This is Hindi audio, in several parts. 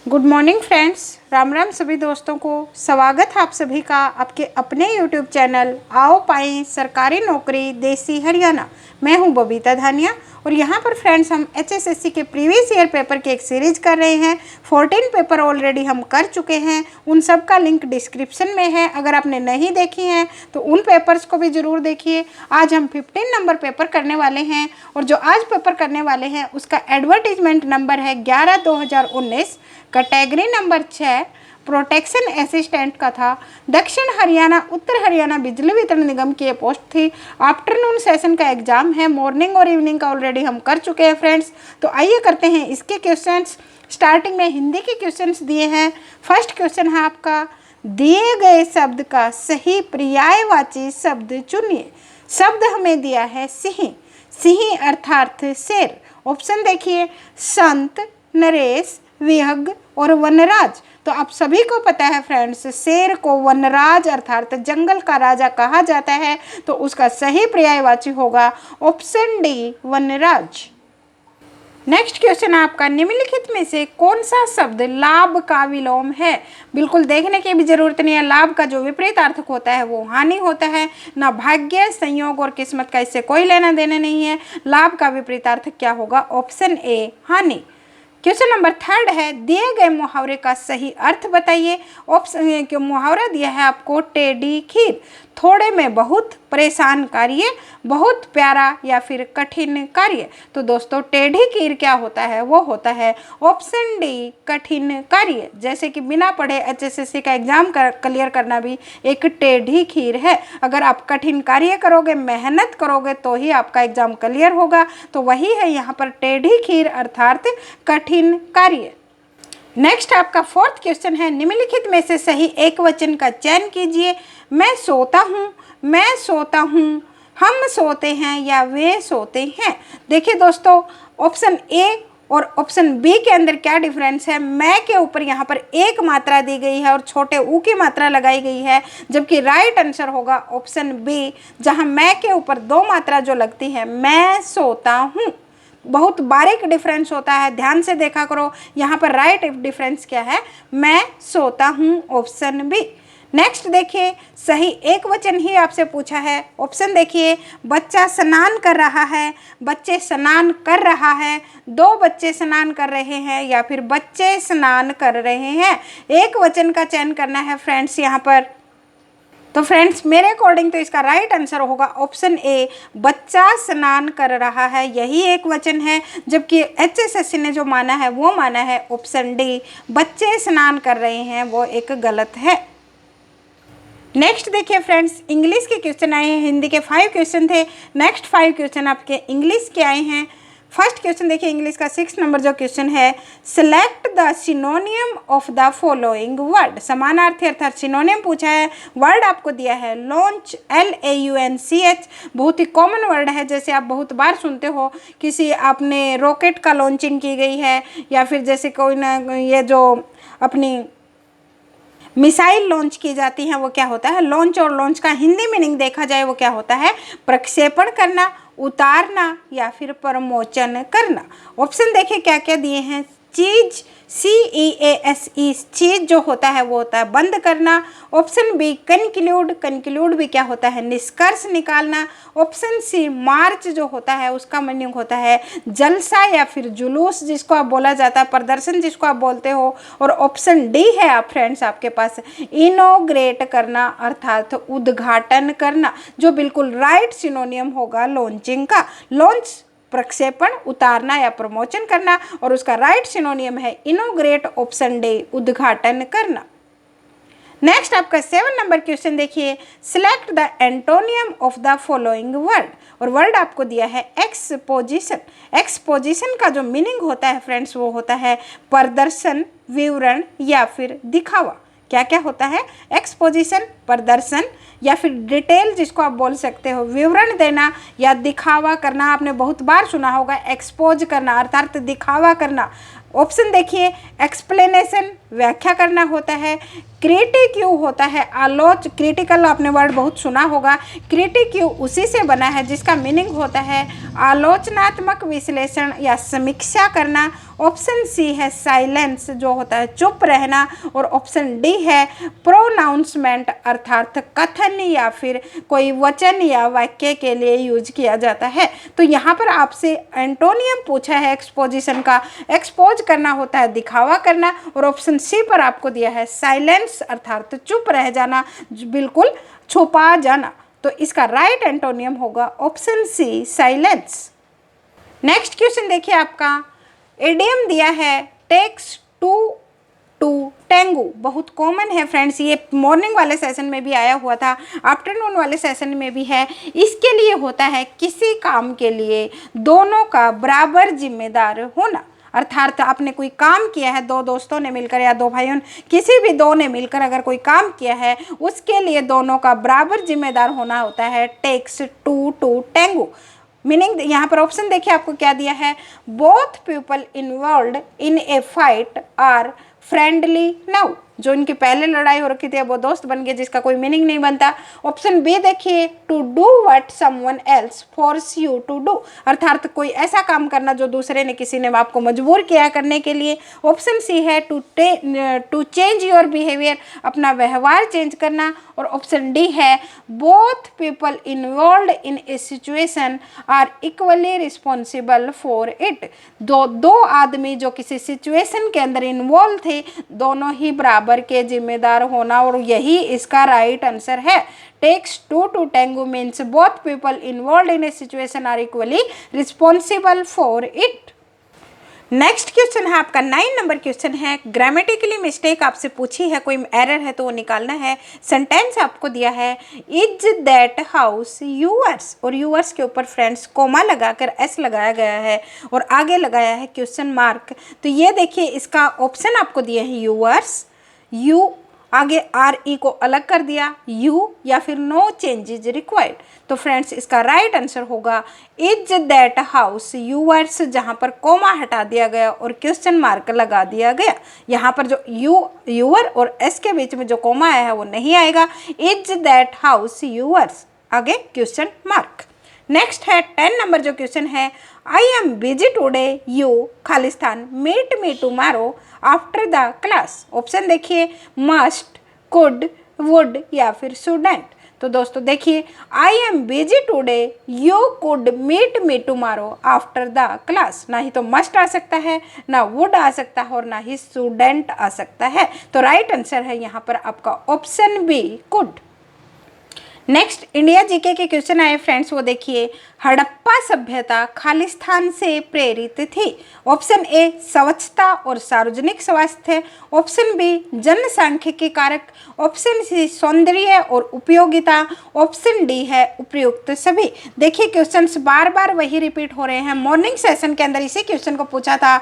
Good morning friends, Ram Ram सभी दोस्तों को। स्वागत है आप सभी का आपके अपने यूट्यूब चैनल आओ पाएं सरकारी नौकरी देसी हरियाणा। मैं हूं बबीता धानिया और यहां पर फ्रेंड्स हम एचएसएससी के प्रीवियस ईयर पेपर की एक सीरीज कर रहे हैं। 14 पेपर ऑलरेडी हम कर चुके हैं, उन सब का लिंक डिस्क्रिप्शन में है। अगर आपने नहीं देखी हैं तो उन पेपर्स को भी ज़रूर देखिए। आज हम 15 नंबर पेपर करने वाले हैं और जो आज पेपर करने वाले हैं उसका एडवर्टीजमेंट नंबर है 11/2019, कैटेगरी नंबर 6 प्रोटेक्शन असिस्टेंट का था। दक्षिण हरियाणा उत्तर हरियाणा बिजली वितरण निगम की ये पोस्ट थी। आफ्टरनून सेशन का एग्जाम है, मॉर्निंग और इवनिंग का ऑलरेडी हम कर चुके हैं फ्रेंड्स। तो आइए करते हैं इसके क्वेश्चंस। स्टार्टिंग में हिंदी के क्वेश्चंस दिए हैं। फर्स्ट क्वेश्चन है आपका, दिए गए शब्द का सही पर्यायवाची शब्द चुनिए। शब्द हमें दिया है सिंह, सिंह अर्थात शेर। ऑप्शन देखिए, संत, नरेश, विहग और वनराज। तो आप सभी को पता है फ्रेंड्स, शेर को वनराज अर्थात जंगल का राजा कहा जाता है, तो उसका सही पर्यायवाची होगा ऑप्शन डी वनराज। नेक्स्ट क्वेश्चन आपका, निम्नलिखित में से कौन सा शब्द लाभ का विलोम है। बिल्कुल देखने की भी जरूरत नहीं है। लाभ का जो विपरीत अर्थक होता है वो हानि होता है। ना भाग्य, संयोग और किस्मत का इससे कोई लेना देना नहीं है। लाभ का विपरीत अर्थक क्या होगा? ऑप्शन ए हानि। क्वेश्चन नंबर 3 है, दिए गए मुहावरे का सही अर्थ बताइए। ऑप्शन क्यों मुहावरा दिया है आपको, टेढ़ी खीर। थोड़े में बहुत परेशान कार्य, बहुत प्यारा या फिर कठिन कार्य। तो दोस्तों टेढ़ी खीर क्या होता है? वो होता है ऑप्शन डी कठिन कार्य। जैसे कि बिना पढ़े एचएसएससी का एग्जाम क्लियर करना भी एक टेढ़ी खीर है। अगर आप कठिन कार्य करोगे, मेहनत करोगे तो ही आपका एग्जाम क्लियर होगा। तो वही है यहाँ पर टेढ़ी खीर अर्थात कठिन कार्य। नेक्स्ट आपका 4th क्वेश्चन है, निम्नलिखित में से सही एक वचन का चयन कीजिए। मैं सोता हूँ, मैं सोता हूँ, हम सोते हैं या वे सोते हैं। देखिए दोस्तों, ऑप्शन ए और ऑप्शन बी के अंदर क्या डिफरेंस है। मैं के ऊपर यहाँ पर एक मात्रा दी गई है और छोटे ऊ की मात्रा लगाई गई है, जबकि राइट आंसर होगा ऑप्शन बी, जहाँ मैं के ऊपर 2 मात्रा जो लगती है, मैं सोता हूँ। बहुत बारीक डिफरेंस होता है, ध्यान से देखा करो। यहाँ पर राइट डिफरेंस क्या है? मैं सोता हूँ, ऑप्शन बी। नेक्स्ट देखिए, सही एक वचन ही आपसे पूछा है। ऑप्शन देखिए, बच्चा स्नान कर रहा है, बच्चे स्नान कर रहा है, 2 बच्चे स्नान कर रहे हैं या फिर बच्चे स्नान कर रहे हैं। एक वचन का चयन करना है फ्रेंड्स यहाँ पर। तो फ्रेंड्स मेरे अकॉर्डिंग तो इसका राइट आंसर होगा ऑप्शन ए, बच्चा स्नान कर रहा है, यही एक वचन है। जबकि एचएसएससी ने जो माना है वो माना है ऑप्शन डी, बच्चे स्नान कर रहे हैं, वो एक गलत है। नेक्स्ट देखिए फ्रेंड्स, इंग्लिश के क्वेश्चन आए हैं। हिंदी के 5 क्वेश्चन थे, नेक्स्ट 5 क्वेश्चन आपके इंग्लिश के आए हैं। फर्स्ट क्वेश्चन देखिए, इंग्लिश का 6 नंबर जो क्वेश्चन है, select the सिनोनियम of the following word. समानार्थी अर्थात सिनोनियम पूछा है। वर्ड आपको दिया है लॉन्च, LAUNCH, बहुत ही कॉमन वर्ड है। जैसे आप बहुत बार सुनते हो, किसी आपने रॉकेट का लॉन्चिंग की गई है, या फिर जैसे कोई ना ये जो अपनी मिसाइल लॉन्च की जाती हैं, वो क्या होता है? लॉन्च। और लॉन्च का हिंदी मीनिंग देखा जाए वो क्या होता है? प्रक्षेपण करना, उतारना या फिर प्रमोचन करना। ऑप्शन देखिए क्या क्या दिए हैं। चीज, CEASE, चीज जो होता है वो होता है बंद करना। ऑप्शन बी कंक्लूड, कंक्लूड भी क्या होता है? निष्कर्ष निकालना। ऑप्शन सी मार्च जो होता है उसका मीनिंग होता है जलसा या फिर जुलूस जिसको आप बोला जाता है, प्रदर्शन जिसको आप बोलते हो। और ऑप्शन डी है आप फ्रेंड्स आपके पास, इनोग्रेट करना अर्थात उद्घाटन करना, जो बिल्कुल राइट सिनोनियम होगा लॉन्चिंग का। लॉन्च प्रक्षेपण, उतारना या प्रमोशन करना, और उसका राइट सिनोनियम है इनोग्रेट, ऑप्शन डी उद्घाटन करना। नेक्स्ट आपका 7 नंबर क्वेश्चन देखिए, select the antonym of the following word. और वर्ड आपको दिया है एक्सपोजिशन। एक्सपोजिशन का जो मीनिंग होता है फ्रेंड्स वो होता है प्रदर्शन, विवरण या फिर दिखावा। क्या क्या होता है? एक्सपोजिशन, प्रदर्शन या फिर डिटेल जिसको आप बोल सकते हो, विवरण देना या दिखावा करना। आपने बहुत बार सुना होगा एक्सपोज करना अर्थात दिखावा करना। ऑप्शन देखिए, एक्सप्लेनेशन व्याख्या करना होता है, क्रिटिक्यू होता है क्रिटिकल, आपने वर्ड बहुत सुना होगा। क्रिटिक्यू उसी से बना है जिसका मीनिंग होता है आलोचनात्मक विश्लेषण या समीक्षा करना। ऑप्शन सी है साइलेंस, जो होता है चुप रहना। और ऑप्शन डी है प्रोनाउंसमेंट, अर्थात कथन या फिर कोई वचन या वाक्य के लिए यूज किया जाता है। तो यहाँ पर आपसे एंटोनियम पूछा है एक्सपोजिशन का। एक्सपोज करना होता है दिखावा करना, और ऑप्शन सी पर आपको दिया है साइलेंस, अर्थात चुप रह जाना, बिल्कुल छुपा जाना। तो इसका राइट एंटोनियम होगा option C silence. Next question देखिए आपका, इडियम दिया है टेक्स टू टू टेंगू। बहुत कॉमन है फ्रेंड्स, ये मॉर्निंग वाले सेशन में भी आया हुआ था, आफ्टरनून वाले सेशन में भी है। इसके लिए होता है किसी काम के लिए दोनों का बराबर जिम्मेदार होना। अर्थात आपने कोई काम किया है, दो दोस्तों ने मिलकर या दो भाइयों, किसी भी दो ने मिलकर अगर कोई काम किया है, उसके लिए दोनों का बराबर जिम्मेदार होना होता है takes two to tango. Meaning यहाँ पर ऑप्शन देखिए आपको क्या दिया है, both people involved in a fight are friendly now. जो इनकी पहले लड़ाई हो रखी थी वो दोस्त बन गए, जिसका कोई मीनिंग नहीं बनता। ऑप्शन बी देखिए, to do what someone else force you to do, अर्थात कोई ऐसा काम करना जो दूसरे ने, किसी ने आपको मजबूर किया करने के लिए। ऑप्शन सी है टू चेंज योर बिहेवियर, अपना व्यवहार चेंज करना। और ऑप्शन डी है both people involved in a situation are equally responsible for it. दो आदमी जो किसी सिचुएशन के अंदर इन्वॉल्व थे, दोनों ही बराबर के जिम्मेदार होना, और यही इसका राइट आंसर है। Takes two to tango means both people involved in a situation are equally responsible for it. Next question है आपका 9 नंबर क्वेश्चन है, ग्रामेटिकली मिस्टेक आपसे पूछी है, कोई एरर है तो वो निकालना है। सेंटेंस आपको दिया है इज दैट हाउस यूअर्स, और यूअर्स के ऊपर फ्रेंड्स कोमा लगाकर एस लगाया गया है और आगे लगाया है क्वेश्चन मार्क। तो ये देखिए इसका ऑप्शन आपको दिया है यूअर्स, यू आगे आर ई को अलग कर दिया, यू या फिर नो चेंजेज रिक्वायर्ड। तो फ्रेंड्स इसका राइट आंसर होगा इज दैट हाउस यूअर्स, जहाँ पर कोमा हटा दिया गया और क्वेश्चन मार्क लगा दिया गया। यहाँ पर जो यूअर और एस के बीच में जो कोमा आया है वो नहीं आएगा। इज दैट हाउस यूअर्स, आगे क्वेश्चन मार्क। नेक्स्ट है 10 नंबर जो क्वेश्चन है, I am busy today, you खालिस्तान meet me tomorrow after the class. Option देखिए मस्ट, कुड, वुड या फिर शुडंट। तो दोस्तों देखिए, I am busy today, you could meet me tomorrow after the class. ना ही तो मस्ट आ सकता है, ना वुड आ सकता है और ना ही शुडंट आ सकता है। तो राइट आंसर है यहाँ पर आपका option B, could. Next India GK के क्वेश्चन आए फ्रेंड्स, वो देखिए, हड़प्पा सभ्यता खालिस्तान से प्रेरित थी। ऑप्शन ए स्वच्छता और सार्वजनिक स्वास्थ्य, ऑप्शन बी जनसांख्यिकी कारक, ऑप्शन सी सौंदर्य और उपयोगिता, ऑप्शन डी है उपयुक्त सभी। देखिए क्वेश्चंस बार बार वही रिपीट हो रहे हैं। मॉर्निंग सेशन के अंदर इसी क्वेश्चन को पूछा था,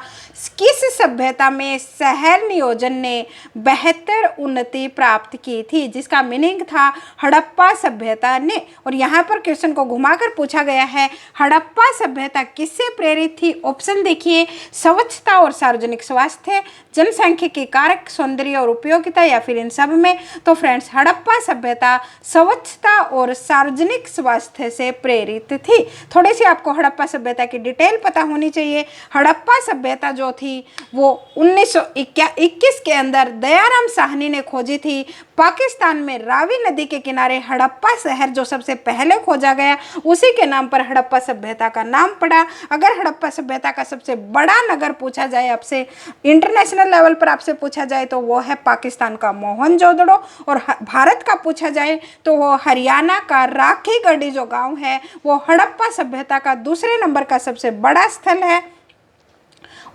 किस सभ्यता में शहर नियोजन ने बेहतर उन्नति प्राप्त की थी, जिसका मीनिंग था हड़प्पा सभ्यता ने। और यहाँ पर क्वेश्चन को घुमाकर पूछा गया है, हड़प्पा सभ्यता किससे प्रेरित थी। ऑप्शन देखिए, स्वच्छता और सार्वजनिक स्वास्थ्य, जनसांख्यिकी कारक, सौंदर्य और उपयोगिता या फिर इन सब में। तो फ्रेंड्स हड़प्पा सभ्यता स्वच्छता और सार्वजनिक स्वास्थ्य से प्रेरित थी। थोड़ी सी आपको हड़प्पा सभ्यता की डिटेल पता होनी चाहिए। हड़प्पा सभ्यता जो थी वो 1921 के अंदर दयाराम साहनी ने खोजी थी। पाकिस्तान में रावी नदी के किनारे हड़प्पा शहर जो सबसे पहले खोजा गया, उसी के नाम पर हड़प्पा सभ्यता का नाम पड़ा। अगर हड़प्पा सभ्यता का सबसे बड़ा नगर पूछा जाए आपसे, इंटरनेशनल लेवल पर आपसे पूछा जाए, तो वो है पाकिस्तान का मोहनजोदड़ो। और भारत का पूछा जाए तो वो हरियाणा का राखीगढ़ी जो गांव है वो हड़प्पा सभ्यता का दूसरे नंबर का सबसे बड़ा स्थल है।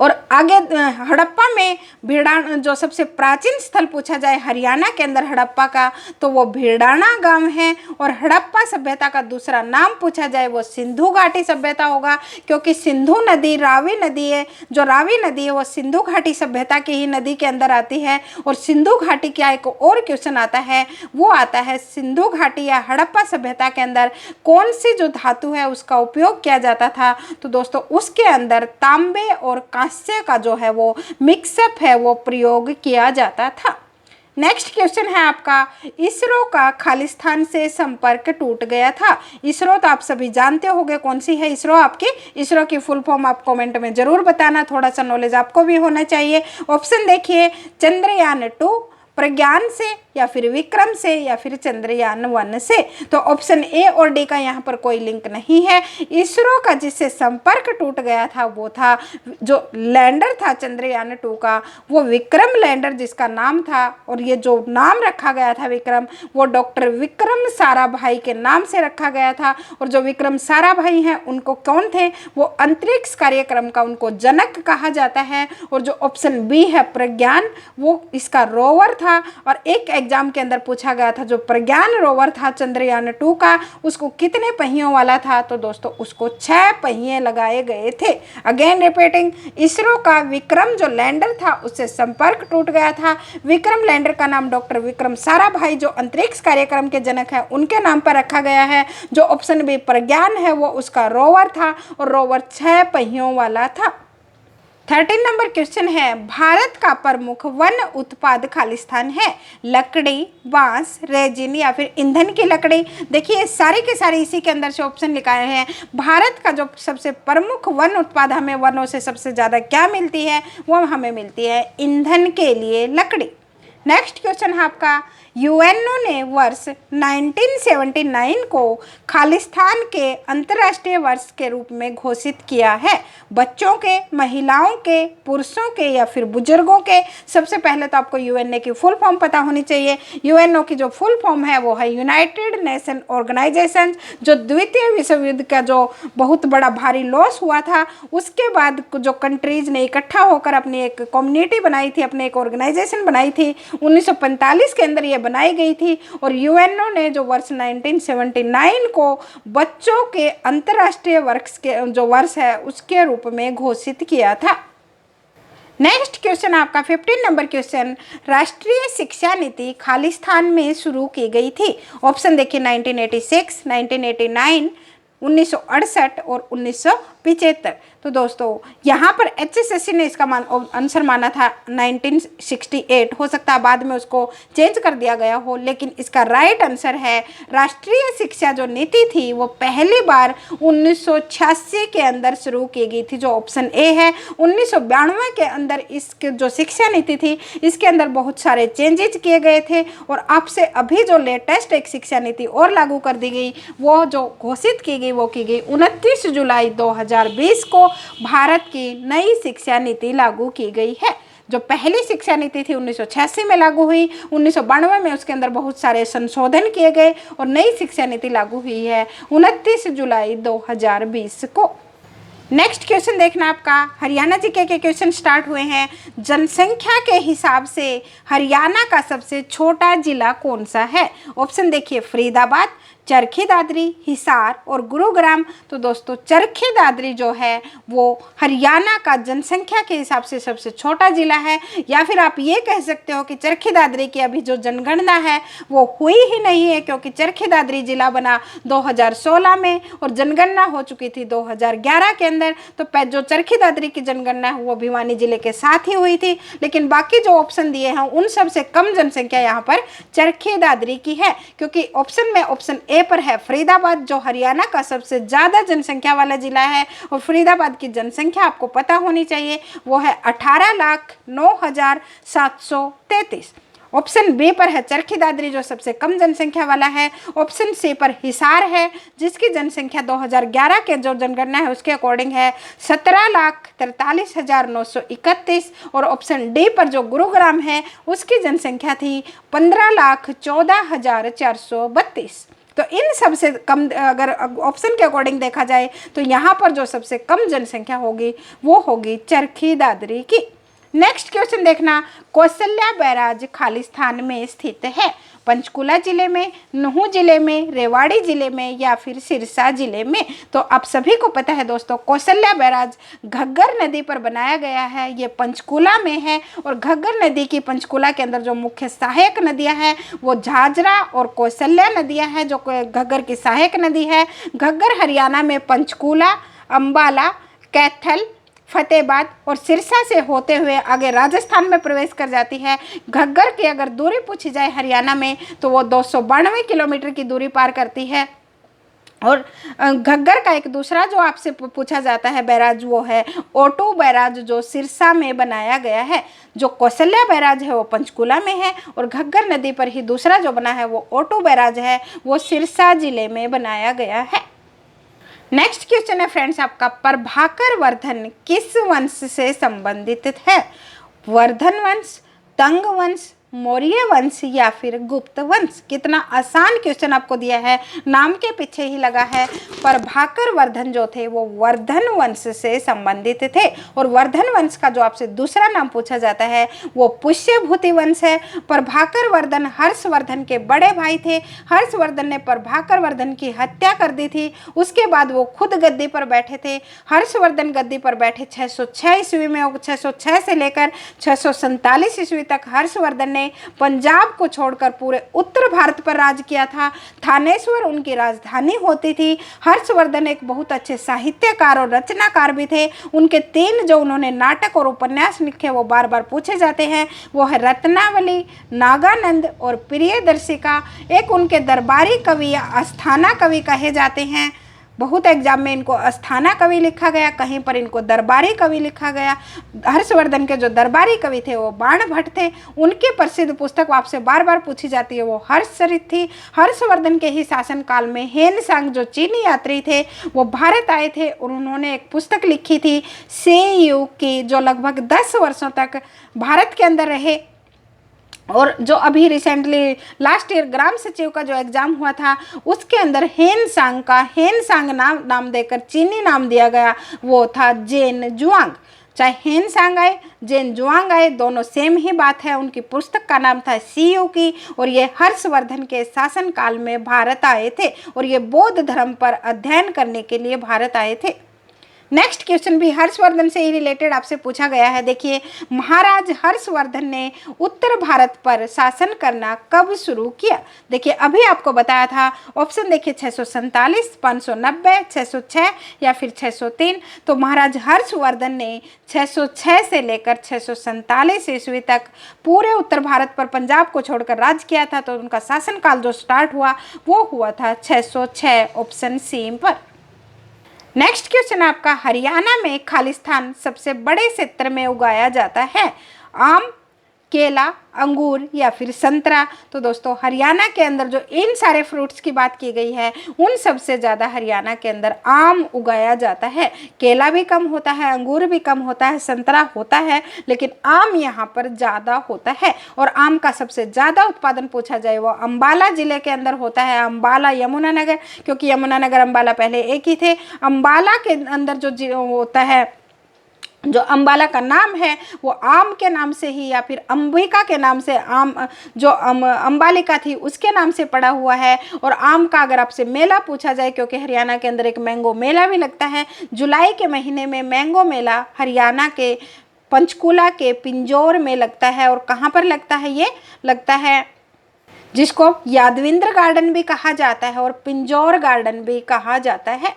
और आगे हड़प्पा में भिड़ाना, जो सबसे प्राचीन स्थल पूछा जाए हरियाणा के अंदर हड़प्पा का, तो वो भिड़ाना गांव है। और हड़प्पा सभ्यता का दूसरा नाम पूछा जाए वो सिंधु घाटी सभ्यता होगा, क्योंकि सिंधु नदी रावी नदी है, जो रावी नदी है वो सिंधु घाटी सभ्यता की ही नदी के अंदर आती है। और सिंधु घाटी का एक और क्वेश्चन आता है, वो आता है सिंधु घाटी या हड़प्पा सभ्यता के अंदर कौन सी जो धातु है उसका उपयोग किया जाता था। तो दोस्तों उसके अंदर तांबे और कांस्य का जो है वो मिक्सअप है वो प्रयोग किया जाता था। नेक्स्ट क्वेश्चन है आपका, इसरो का खालिस्तान से संपर्क टूट गया था। इसरो तो आप सभी जानते होंगे कौन सी है इसरो आपकी। इसरो की फुल फॉर्म आप कमेंट में जरूर बताना, थोड़ा सा नॉलेज आपको भी होना चाहिए। ऑप्शन देखिए, चंद्रयान-2, प्रज्ञान से, या फिर विक्रम से, या फिर चंद्रयान-1 से। तो ऑप्शन ए और डी का यहाँ पर कोई लिंक नहीं है। इसरो का जिससे संपर्क टूट गया था वो था जो लैंडर था चंद्रयान-2 का, वो विक्रम लैंडर जिसका नाम था, और ये जो नाम रखा गया था विक्रम, वो डॉक्टर विक्रम साराभाई के नाम से रखा गया था। और जो विक्रम साराभाई हैं उनको कौन थे, वो अंतरिक्ष कार्यक्रम का उनको जनक कहा जाता है। और जो ऑप्शन बी है प्रज्ञान, वो इसका रोवर था। और एक एग्जाम के अंदर पूछा गया था जो प्रज्ञान रोवर था चंद्रयान-2 का, उसको कितने पहियों वाला था, तो दोस्तों उसको 6 पहिए लगाए गए थे। अगेन रिपीटिंग, इसरो का विक्रम जो लैंडर था उससे संपर्क टूट गया था। विक्रम लैंडर का नाम डॉक्टर विक्रम साराभाई जो अंतरिक्ष कार्यक्रम के जनक है उनके नाम पर रखा गया है। जो ऑप्शन बी प्रज्ञान है वो उसका रोवर था, और रोवर 6 पहियों वाला था। 13 नंबर क्वेश्चन है, भारत का प्रमुख वन उत्पाद खालिस्तान है। लकड़ी, बांस, रेजिन, या फिर ईंधन की लकड़ी। देखिए सारे के सारे इसी के अंदर से ऑप्शन लिखाए हैं। भारत का जो सबसे प्रमुख वन उत्पाद, हमें वनों से सबसे ज़्यादा क्या मिलती है, वो हमें मिलती है ईंधन के लिए लकड़ी। नेक्स्ट क्वेश्चन है आपका, यूएनओ ने वर्ष 1979 को खालिस्तान के अंतर्राष्ट्रीय वर्ष के रूप में घोषित किया है। बच्चों के, महिलाओं के, पुरुषों के, या फिर बुजुर्गों के। सबसे पहले तो आपको यूएनए की फुल फॉर्म पता होनी चाहिए। यूएनओ की जो फुल फॉर्म है वो है यूनाइटेड नेशन ऑर्गेनाइजेशन। जो द्वितीय विश्व युद्ध का जो बहुत बड़ा भारी लॉस हुआ था, उसके बाद जो कंट्रीज ने इकट्ठा होकर अपनी एक कम्युनिटी बनाई थी, अपनी एक ऑर्गेनाइजेशन बनाई थी, 1945 के अंदर ये बनाई गई थी। और यूएनओ ने जो वर्ष 1979 को बच्चों के अंतर्राष्ट्रीय वर्ष के जो वर्ष है उसके रूप में घोषित किया था। नेक्स्ट क्वेश्चन आपका 15 नंबर क्वेश्चन, राष्ट्रीय शिक्षा नीति खालिस्तान में शुरू की गई थी। ऑप्शन देखिए 1986, 1989, 1968 और 1975। तो दोस्तों यहाँ पर HSSC ने इसका आंसर माना था 1968। हो सकता है बाद में उसको चेंज कर दिया गया हो, लेकिन इसका राइट आंसर है राष्ट्रीय शिक्षा जो नीति थी वो पहली बार 1986 के अंदर शुरू की गई थी। जो ऑप्शन ए है, 1992 के अंदर इसके जो शिक्षा नीति थी इसके अंदर बहुत सारे चेंजेज किए गए थे। और अब से अभी जो लेटेस्ट एक शिक्षा नीति और लागू कर दी गई, वो जो घोषित की गई वो की गई 29 जुलाई 2020 को भारत की नई शिक्षा नीति लागू की गई है। जो पहली शिक्षा नीति थी 1986 में लागू हुई, 1992 में उसके अंदर बहुत सारे संशोधन किए गए और नई शिक्षा नीति लागू हुई है 29 जुलाई 2020 को। नेक्स्ट क्वेश्चन देखना आपका, हरियाणा जीके के क्वेश्चन स्टार्ट हुए हैं। जनसंख्या के हिसाब से हरियाणा का सबसे छोटा जिला कौन सा है। ऑप्शन देखिए फरीदाबाद, चरखी दादरी, हिसार और गुरुग्राम। तो दोस्तों चरखी दादरी जो है वो हरियाणा का जनसंख्या के हिसाब से सबसे छोटा जिला है। या फिर आप ये कह सकते हो कि चरखी दादरी की अभी जो जनगणना है वो हुई ही नहीं है, क्योंकि चरखी दादरी जिला बना 2016 में और जनगणना हो चुकी थी 2011 के अंदर। तो जो चरखी दादरी की जनगणना है वो भिवानी जिले के साथ ही हुई थी, लेकिन बाकी जो ऑप्शन दिए हैं उन सबसे कम जनसंख्या यहाँ पर चरखी दादरी की है। क्योंकि ऑप्शन में ऑप्शन ए पर है फरीदाबाद जो हरियाणा का सबसे ज़्यादा जनसंख्या वाला जिला है, और फरीदाबाद की जनसंख्या आपको पता होनी चाहिए वो है 18,09,733। ऑप्शन बी पर है चरखी दादरी जो सबसे कम जनसंख्या वाला है। ऑप्शन सी पर हिसार है जिसकी जनसंख्या 2011 के जो जनगणना है उसके अकॉर्डिंग है 17,43,931। और ऑप्शन डी पर जो गुरुग्राम है उसकी जनसंख्या थी 15,14,432। तो इन सबसे कम अगर ऑप्शन के अकॉर्डिंग देखा जाए तो यहाँ पर जो सबसे कम जनसंख्या होगी वो होगी चरखी दादरी की। नेक्स्ट क्वेश्चन देखना, कौशल्या बैराज खालिस्तान में स्थित है। पंचकुला जिले में, नुहू जिले में, रेवाड़ी जिले में या फिर सिरसा जिले में। तो आप सभी को पता है दोस्तों कौशल्या बैराज घग्गर नदी पर बनाया गया है, ये पंचकुला में है। और घग्गर नदी की पंचकुला के अंदर जो मुख्य सहायक नदियां हैं वो झाझरा और कौशल्या नदियां हैं जो घग्गर की सहायक नदी है। घग्गर हरियाणा में पंचकुला, अम्बाला, कैथल, फतेहाबाद और सिरसा से होते हुए आगे राजस्थान में प्रवेश कर जाती है। घग्गर की अगर दूरी पूछी जाए हरियाणा में तो वो 292 किलोमीटर की दूरी पार करती है। और घग्गर का एक दूसरा जो आपसे पूछा जाता है बैराज वो है ओटू बैराज, जो सिरसा में बनाया गया है। जो कौशल्या बैराज है वो पंचकुला में है और घग्गर नदी पर ही दूसरा जो बना है वो ओटू बैराज है, वो सिरसा जिले में बनाया गया है। नेक्स्ट क्वेश्चन है फ्रेंड्स आपका, प्रभाकर वर्धन किस वंश से संबंधित है? वर्धन वंश, तंग वंश, मौर्य वंश या फिर गुप्त वंश? कितना आसान क्वेश्चन आपको दिया है, नाम के पीछे ही लगा है। प्रभाकर वर्धन जो थे वो वर्धन वंश से संबंधित थे और वर्धन वंश का जो आपसे दूसरा नाम पूछा जाता है वो पुष्यभूति वंश है। प्रभाकर वर्धन हर्षवर्धन के बड़े भाई थे। हर्षवर्धन ने प्रभाकर वर्धन की हत्या कर दी थी, उसके बाद वो खुद गद्दी पर बैठे थे। हर्षवर्धन गद्दी पर बैठे 606 ईस्वी में और 606 से लेकर 647 ईस्वी तक हर्षवर्धन ने पंजाब को छोड़कर पूरे उत्तर भारत पर राज किया था। थानेश्वर उनकी राजधानी होती थी। हर्षवर्धन एक बहुत अच्छे साहित्यकार और रचनाकार भी थे। उनके 3 जो उन्होंने नाटक और उपन्यास लिखे वो बार बार पूछे जाते हैं, वो है रत्नावली, नागानंद और प्रियदर्शिका। एक उनके दरबारी कवि या अस्थाना कवि कहे जाते हैं। बहुत एग्जाम में इनको अस्थाना कवि लिखा गया, कहीं पर इनको दरबारी कवि लिखा गया। हर्षवर्धन के जो दरबारी कवि थे वो बाण भट्ट थे। उनकी प्रसिद्ध पुस्तक आपसे बार बार पूछी जाती है वो हर्षचरित थी। हर्षवर्धन के ही शासनकाल में हेनसांग जो चीनी यात्री थे वो भारत आए थे और उन्होंने एक पुस्तक लिखी थी सेयू की, जो लगभग 10 वर्षों तक भारत के अंदर रहे। और जो अभी रिसेंटली लास्ट ईयर ग्राम सचिव का जो एग्जाम हुआ था उसके अंदर हेनसांग नाम देकर चीनी नाम दिया गया, वो था जेन जुआंग। चाहे हेनसांग आए जेन जुआंग आए, दोनों सेम ही बात है। उनकी पुस्तक का नाम था सीयू की और ये हर्षवर्धन के शासनकाल में भारत आए थे और ये बौद्ध धर्म पर अध्ययन करने के लिए भारत आए थे। नेक्स्ट क्वेश्चन भी हर्षवर्धन से ही रिलेटेड आपसे पूछा गया है। देखिए, महाराज हर्षवर्धन ने उत्तर भारत पर शासन करना कब शुरू किया? देखिए, अभी आपको बताया था, ऑप्शन देखिए 647, 590, 606 या फिर 603। तो महाराज हर्षवर्धन ने 606 से लेकर 647 ईस्वी तक पूरे उत्तर भारत पर पंजाब को छोड़कर राज किया था। तो उनका शासनकाल जो स्टार्ट हुआ वो हुआ था 606, ऑप्शन सी पर। नेक्स्ट क्वेश्चन आपका, हरियाणा में खालिस्तान सबसे बड़े क्षेत्र में उगाया जाता है? आम, केला, अंगूर या फिर संतरा? तो दोस्तों, हरियाणा के अंदर जो इन सारे फ्रूट्स की बात की गई है उन सबसे ज़्यादा हरियाणा के अंदर आम उगाया जाता है। केला भी कम होता है, अंगूर भी कम होता है, संतरा होता है, लेकिन आम यहाँ पर ज़्यादा होता है। और आम का सबसे ज़्यादा उत्पादन पूछा जाए वो अम्बाला जिले के अंदर होता है। अम्बाला, यमुनानगर, क्योंकि यमुनानगर अम्बाला पहले एक ही थे। अम्बाला के अंदर जो होता है, जो अम्बाला का नाम है वो आम के नाम से ही या फिर अंबिका के नाम से, आम जो अम्बालिका थी उसके नाम से पड़ा हुआ है। और आम का अगर आपसे मेला पूछा जाए, क्योंकि हरियाणा के अंदर एक मैंगो मेला भी लगता है, जुलाई के महीने में मैंगो मेला हरियाणा के पंचकुला के पिंजौर में लगता है। और कहाँ पर लगता है? ये लगता है जिसको यादविंद्र गार्डन भी कहा जाता है और पिंजौर गार्डन भी कहा जाता है।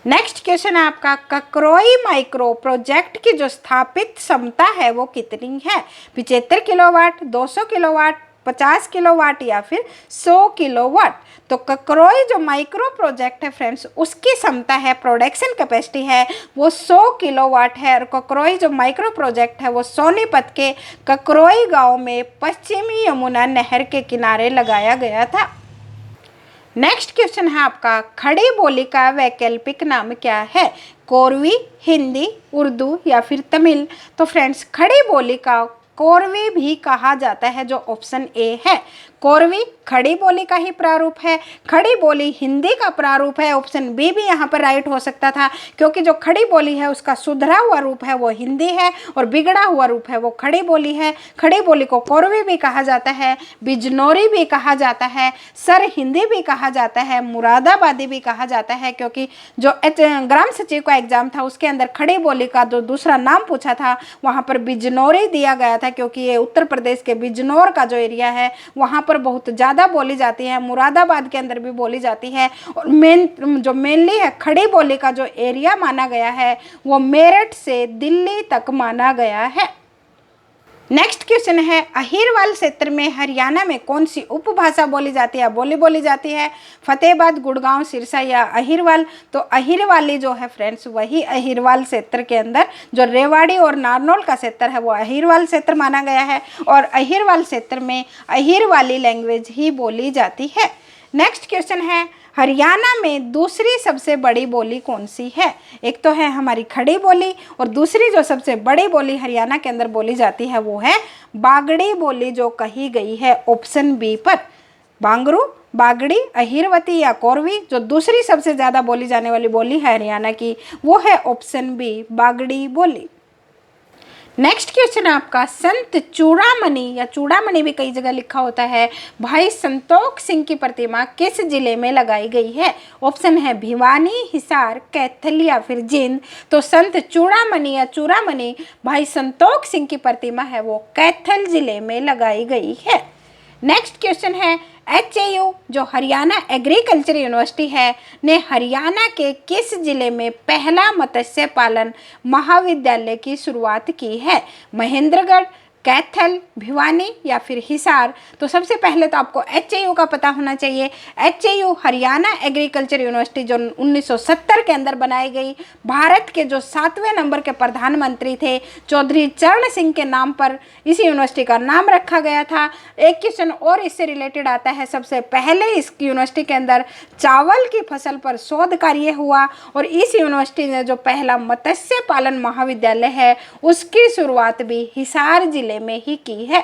नेक्स्ट क्वेश्चन है आपका, ककरोई माइक्रो प्रोजेक्ट की जो स्थापित क्षमता है वो कितनी है? 75 किलोवाट, 200 किलोवाट, 50 किलोवाट या फिर 100 किलोवाट? तो ककरोई जो माइक्रो प्रोजेक्ट है फ्रेंड्स, उसकी क्षमता है, प्रोडक्शन कैपेसिटी है वो 100 किलोवाट है। और ककरोई जो माइक्रो प्रोजेक्ट है वो सोनीपत के ककरोई गांव में पश्चिमी यमुना नहर के किनारे लगाया गया था। नेक्स्ट क्वेश्चन है आपका, खड़ी बोली का वैकल्पिक नाम क्या है? कोरवी, हिंदी, उर्दू या फिर तमिल? तो फ्रेंड्स, खड़ी बोली का कोरवी भी कहा जाता है, जो ऑप्शन ए है। कोरवी खड़ी बोली का ही प्रारूप है। खड़ी बोली हिंदी का प्रारूप है, ऑप्शन बी भी यहाँ पर राइट हो सकता था, क्योंकि जो खड़ी बोली है उसका सुधरा हुआ रूप है वो हिंदी है और बिगड़ा हुआ रूप है वो खड़ी बोली है। खड़ी बोली को कोरवी भी कहा जाता है, बिजनौरी भी कहा जाता है, सर हिंदी भी कहा जाता है, मुरादाबादी भी कहा जाता है, क्योंकि जो ग्राम सचिव का एग्जाम था उसके अंदर खड़ी बोली का जो दूसरा नाम पूछा था वहाँ पर बिजनौरी दिया गया था, है क्योंकि ये उत्तर प्रदेश के बिजनौर का जो एरिया है वहाँ पर बहुत ज़्यादा बोली जाती है। मुरादाबाद के अंदर भी बोली जाती है। और मेनली है खड़ी बोली का जो एरिया माना गया है वो मेरठ से दिल्ली तक माना गया है। नेक्स्ट क्वेश्चन है, अहिरवाल क्षेत्र में हरियाणा में कौन सी उपभाषा बोली जाती है, बोली जाती है? फतेहाबाद, गुड़गांव, सिरसा या अहिरवाल? तो अहिरवाली जो है फ्रेंड्स वही अहिरवाल क्षेत्र के अंदर जो रेवाड़ी और नारनौल का क्षेत्र है वो अहिरवाल क्षेत्र माना गया है और अहिरवाल क्षेत्र में अहिरवाली लैंग्वेज ही बोली जाती है। नेक्स्ट क्वेश्चन है, हरियाणा में दूसरी सबसे बड़ी बोली कौन सी है? एक तो है हमारी खड़ी बोली और दूसरी जो सबसे बड़ी बोली हरियाणा के अंदर बोली जाती है वो है बागड़ी बोली जो कही गई है ऑप्शन बी पर। बांगरू, बागड़ी, अहिरवती या कोरवी जो दूसरी सबसे ज़्यादा बोली जाने वाली बोली है हरियाणा की वो है ऑप्शन बी बागड़ी बोली। नेक्स्ट क्वेश्चन है आपका, संत चूड़ामणि या चूड़ामणि भी कई जगह लिखा होता है, भाई संतोख सिंह की प्रतिमा किस जिले में लगाई गई है? ऑप्शन है भिवानी, हिसार, कैथल या फिर जींद। तो संत चूड़ामणि या चूड़ामणि भाई संतोख सिंह की प्रतिमा है वो कैथल जिले में लगाई गई है। नेक्स्ट क्वेश्चन है, HAU जो हरियाणा एग्रीकल्चर यूनिवर्सिटी है ने हरियाणा के किस जिले में पहला मत्स्य पालन महाविद्यालय की शुरुआत की है? महेंद्रगढ़, कैथल, भिवानी या फिर हिसार? तो सबसे पहले तो आपको HAU का पता होना चाहिए। HAU हरियाणा एग्रीकल्चर यूनिवर्सिटी जो 1970 के अंदर बनाई गई, भारत के जो 7वें नंबर के प्रधानमंत्री थे चौधरी चरण सिंह के नाम पर इस यूनिवर्सिटी का नाम रखा गया था। एक क्वेश्चन और इससे रिलेटेड आता है, सबसे पहले इस यूनिवर्सिटी के अंदर चावल की फसल पर शोध कार्य हुआ और इस यूनिवर्सिटी ने जो पहला मत्स्य पालन महाविद्यालय है उसकी शुरुआत भी हिसार जिले में ही की है।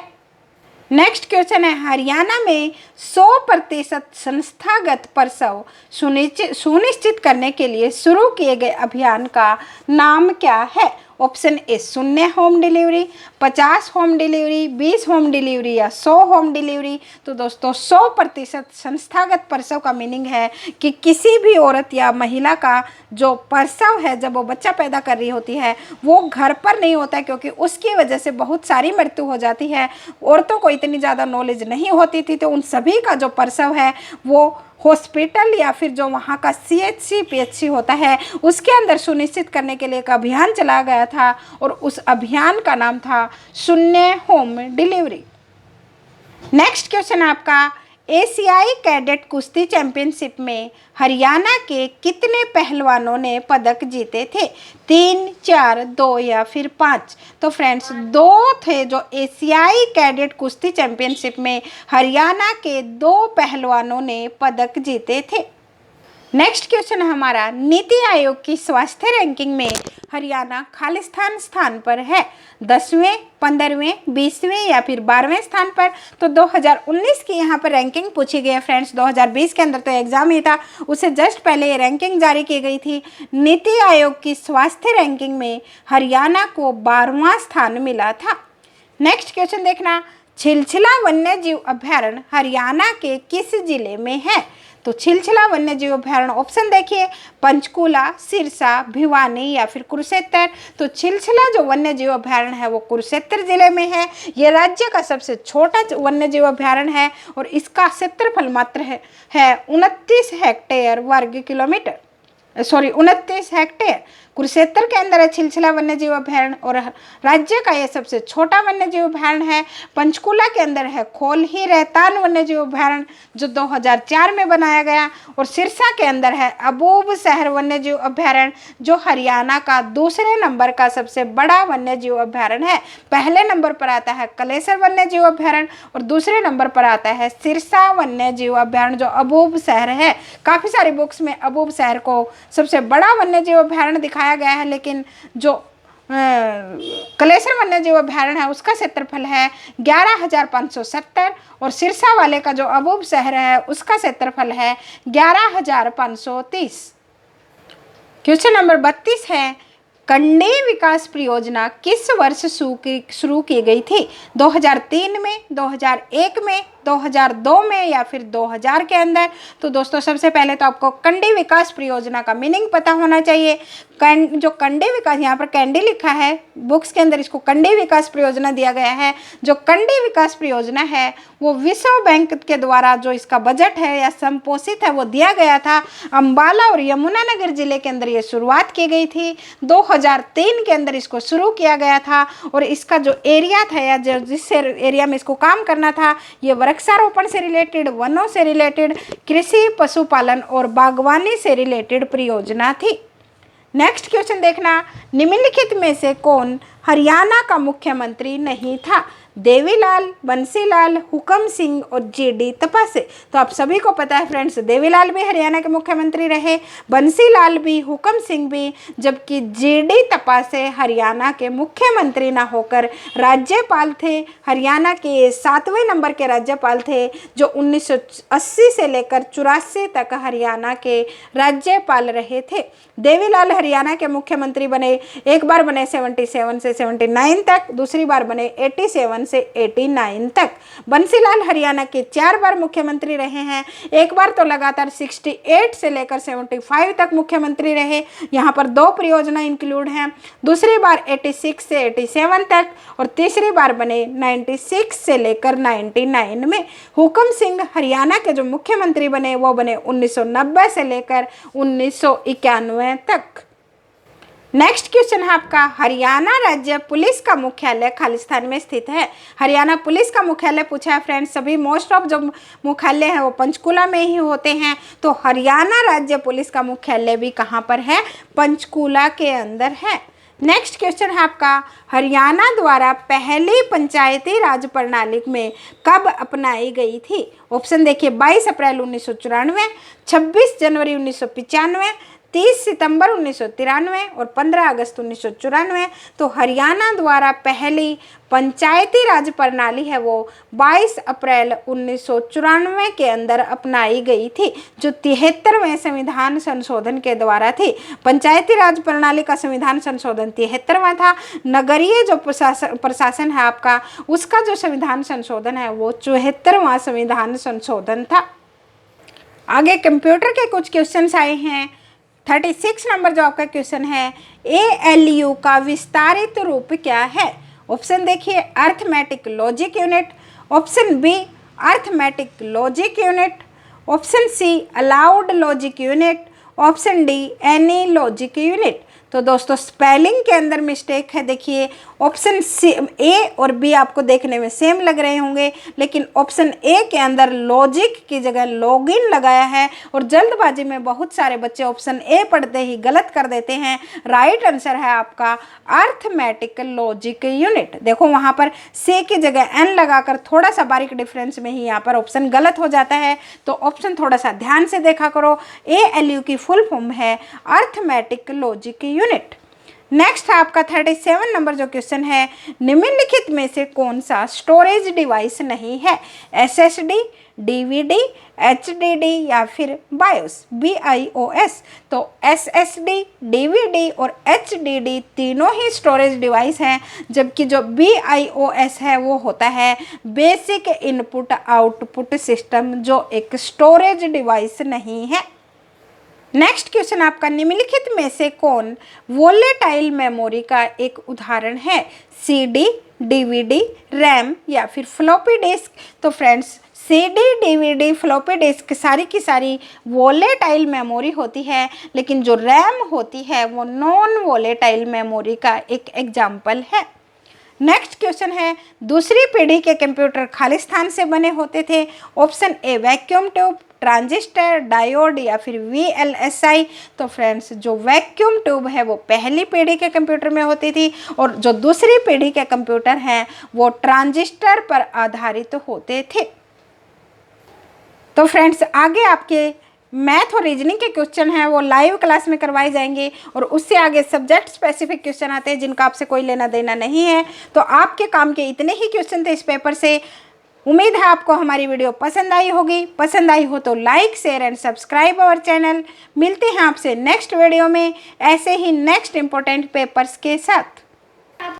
नेक्स्ट क्वेश्चन है, हरियाणा में 100% संस्थागत प्रसव सुनिश्चित करने के लिए शुरू किए गए अभियान का नाम क्या है? Option A 0 home delivery, 50 home delivery, 20 home delivery या 100 होम डिलीवरी। तो दोस्तों 100% संस्थागत प्रसव का मीनिंग है कि किसी भी औरत या महिला का जो प्रसव है जब वो बच्चा पैदा कर रही होती है वो घर पर नहीं होता है क्योंकि उसकी वजह से बहुत सारी मृत्यु हो जाती है। औरतों को इतनी ज़्यादा नॉलेज नहीं होती थी तो उन सभी का जो प्रसव है वो हॉस्पिटल या फिर जो वहाँ का CHC PHC होता है उसके अंदर सुनिश्चित करने के लिए एक अभियान चलाया गया था और उस अभियान का नाम था 0 होम डिलीवरी। नेक्स्ट क्वेश्चन आपका, एशियाई कैडेट कुश्ती चैंपियनशिप में हरियाणा के कितने पहलवानों ने पदक जीते थे? 3, 4, 2 या फिर 5? तो फ्रेंड्स 2 थे जो एशियाई कैडेट कुश्ती चैंपियनशिप में हरियाणा के 2 पहलवानों ने पदक जीते थे। नेक्स्ट क्वेश्चन है हमारा, नीति आयोग की स्वास्थ्य रैंकिंग में हरियाणा खालिस्तान स्थान पर है, 10वें, 15वें, 20वें या फिर 12वें स्थान पर? तो 2019 की यहाँ पर रैंकिंग पूछी गई है फ्रेंड्स। 2020 के अंदर तो एग्जाम ही था, उससे जस्ट पहले ये रैंकिंग जारी की गई थी। नीति आयोग की स्वास्थ्य रैंकिंग में हरियाणा को 12वां स्थान मिला था। नेक्स्ट क्वेश्चन देखना, छिलछिला वन्य जीव अभ्यारण्य हरियाणा के किस जिले में है? तो छिलछिला वन्य जीव अभ्यारण्य ऑप्शन देखिए, पंचकूला, सिरसा, भिवानी या फिर कुरुक्षेत्र? तो छिलछिला जो वन्य जीव अभ्यारण्य है वो कुरुक्षेत्र जिले में है। ये राज्य का सबसे छोटा वन्य जीव अभ्यारण्य है और इसका क्षेत्रफल मात्र है 29 हेक्टेयर वर्ग किलोमीटर, 29 हेक्टेयर। कुरुक्षेत्र के अंदर है छिलछिला वन्य जीव अभ्यारण्य और राज्य का यह सबसे छोटा वन्य जीव अभ्यारण्य है। पंचकूला के अंदर है खोलही रेतान वन्य जीव अभ्यारण्य जो 2004 में बनाया गया और सिरसा के अंदर है अबूब शहर वन्य जीव अभ्यारण्य जो हरियाणा का दूसरे नंबर का सबसे बड़ा वन्य जीव अभ्यारण्य है। पहले नंबर पर आता है कलेसर वन्य जीव अभ्यारण्य और दूसरे नंबर पर आता है सिरसा वन्य जीव अभ्यारण्य जो अबूब शहर है। काफ़ी सारी बुक्स में अबूब शहर को सबसे बड़ा वन्य जीव अभ्यारण्य दिखाया गया है, लेकिन जो कलेसर वन्य जीव अभ्यारण्य है उसका क्षेत्रफल है 11,570 और सिरसा वाले का जो अबूब शहर है उसका क्षेत्रफल है 11,530। क्वेश्चन नंबर 32 है, कंडी विकास परियोजना किस वर्ष शुरू की गई थी? 2003 में, 2001 में, 2002 में या फिर 2000 के अंदर? तो दोस्तों सबसे पहले तो आपको कंडी विकास परियोजना का मीनिंग पता होना चाहिए। जो कंडी विकास, यहाँ पर कैंडी लिखा है, बुक्स के अंदर इसको कंडी विकास परियोजना दिया गया है। जो कंडी विकास परियोजना है वो विश्व बैंक के द्वारा जो इसका बजट है या संपोषित है वो दिया गया था। अंबाला और यमुनानगर जिले के अंदर ये शुरुआत की गई थी। 2003 के अंदर इसको शुरू किया गया था और इसका जो एरिया था या जिस एरिया में इसको काम करना था, ये वृक्षारोपण से रिलेटेड, वनों से रिलेटेड, कृषि, पशुपालन और बागवानी से रिलेटेड परियोजना थी। नेक्स्ट क्वेश्चन देखना, निम्नलिखित में से कौन हरियाणा का मुख्यमंत्री नहीं था? देवीलाल, बंसीलाल, हुकम सिंह और जीडी तपासे। तो आप सभी को पता है फ्रेंड्स, देवीलाल भी हरियाणा के मुख्यमंत्री रहे, बंसीलाल भी, हुकम सिंह भी, जबकि जीडी तपासे हरियाणा के मुख्यमंत्री ना होकर राज्यपाल थे। हरियाणा के 7वें नंबर के राज्यपाल थे जो 1980 से लेकर 84 तक हरियाणा के राज्यपाल रहे थे। देवीलाल हरियाणा के मुख्यमंत्री बने, एक बार बने 77 से 79 तक, दूसरी बार बने 87 से 89 तक। बंसीलाल हरियाणा के 4 बार मुख्यमंत्री रहे हैं, एक बार तो लगातार 68 से लेकर 75 तक मुख्यमंत्री रहे, यहाँ पर 2 परियोजना इंक्लूड हैं। दूसरी बार 86 से 87 तक और तीसरी बार बने 96 से लेकर 99 में। हुकम सिंह हरियाणा के जो मुख्यमंत्री बने वो बने 1990 से लेकर 1991 तक। नेक्स्ट क्वेश्चन है आपका, हरियाणा राज्य पुलिस का मुख्यालय खालिस्तान में स्थित है। हरियाणा पुलिस का मुख्यालय पूछा है फ्रेंड्स, सभी मोस्ट ऑफ जो मुख्यालय है वो पंचकूला में ही होते हैं, तो हरियाणा राज्य पुलिस का मुख्यालय भी कहाँ पर है? पंचकूला के अंदर है। नेक्स्ट क्वेश्चन है आपका, हरियाणा द्वारा पहली पंचायती राज प्रणाली में कब अपनाई गई थी? ऑप्शन देखिए, 22 अप्रैल 1994, 26 जनवरी 1995, 30 सितंबर 1993 और 15 अगस्त 1994। तो हरियाणा द्वारा पहली पंचायती राज प्रणाली है वो 22 अप्रैल 1994 के अंदर अपनाई गई थी, जो 73वें संविधान संशोधन के द्वारा थी। पंचायती राज प्रणाली का संविधान संशोधन 73वां था। नगरीय जो प्रशासन है आपका, उसका जो संविधान संशोधन है वो 74वां संविधान संशोधन था। आगे कंप्यूटर के कुछ क्वेश्चंस आए हैं। 36 नंबर जो आपका क्वेश्चन है, ALU का विस्तारित रूप क्या है? ऑप्शन देखिए, arithmetic logic unit, option B arithmetic logic unit, option C allowed logic unit, option D any logic unit. तो दोस्तों स्पेलिंग के अंदर मिस्टेक है, देखिए ऑप्शन सी, ए और बी आपको देखने में सेम लग रहे होंगे, लेकिन ऑप्शन ए के अंदर लॉजिक की जगह लॉगिन लगाया है और जल्दबाजी में बहुत सारे बच्चे ऑप्शन ए पढ़ते ही गलत कर देते हैं। राइट आंसर है आपका अर्थमेटिक लॉजिक यूनिट। देखो वहाँ पर सी की जगह एन लगाकर थोड़ा सा बारीक डिफरेंस में ही यहाँ पर ऑप्शन गलत हो जाता है, तो ऑप्शन थोड़ा सा ध्यान से देखा करो। ALU की फुल फॉर्म है अर्थमेटिक लॉजिक यूनिट। नेक्स्ट है आपका 37 नंबर जो क्वेश्चन है, निम्नलिखित में से कौन सा स्टोरेज डिवाइस नहीं है? SSD, DVD, HDD या फिर BIOS। तो SSD, DVD और HDD तीनों ही स्टोरेज डिवाइस हैं, जबकि जो BIOS है वो होता है बेसिक इनपुट आउटपुट सिस्टम, जो एक स्टोरेज डिवाइस नहीं है। नेक्स्ट क्वेश्चन आपका, निम्नलिखित में से कौन वोलेटाइल मेमोरी का एक उदाहरण है? CD, DVD, रैम या फिर फ्लॉपी डिस्क। तो friends CD, DVD, floppy disk सारी की सारी वोलेटाइल मेमोरी होती है, लेकिन जो रैम होती है वो नॉन वोलेटाइल मेमोरी का एक एग्जाम्पल है। नेक्स्ट क्वेश्चन है, दूसरी पीढ़ी के कंप्यूटर खालिस्तान से बने होते थे। Option A vacuum tube, transistor, diode या फिर VLSI। तो फ्रेंड्स जो वैक्यूम ट्यूब है वो पहली पीढ़ी के कंप्यूटर में होती थी और जो दूसरी पीढ़ी के कंप्यूटर हैं वो ट्रांजिस्टर पर आधारित होते थे। तो फ्रेंड्स आगे आपके मैथ और रीजनिंग के क्वेश्चन हैं वो लाइव क्लास में करवाए जाएंगे और उससे आगे सब्जेक्ट स्पेसिफिक क्वेश्चन आते हैं जिनका आपसे कोई लेना देना नहीं है। तो आपके काम के इतने ही क्वेश्चन थे इस पेपर से। उम्मीद है आपको हमारी वीडियो पसंद आई होगी। पसंद आई हो तो like, share and subscribe our channel. मिलते हैं आपसे नेक्स्ट वीडियो में ऐसे ही नेक्स्ट इंपॉर्टेंट पेपर्स के साथ।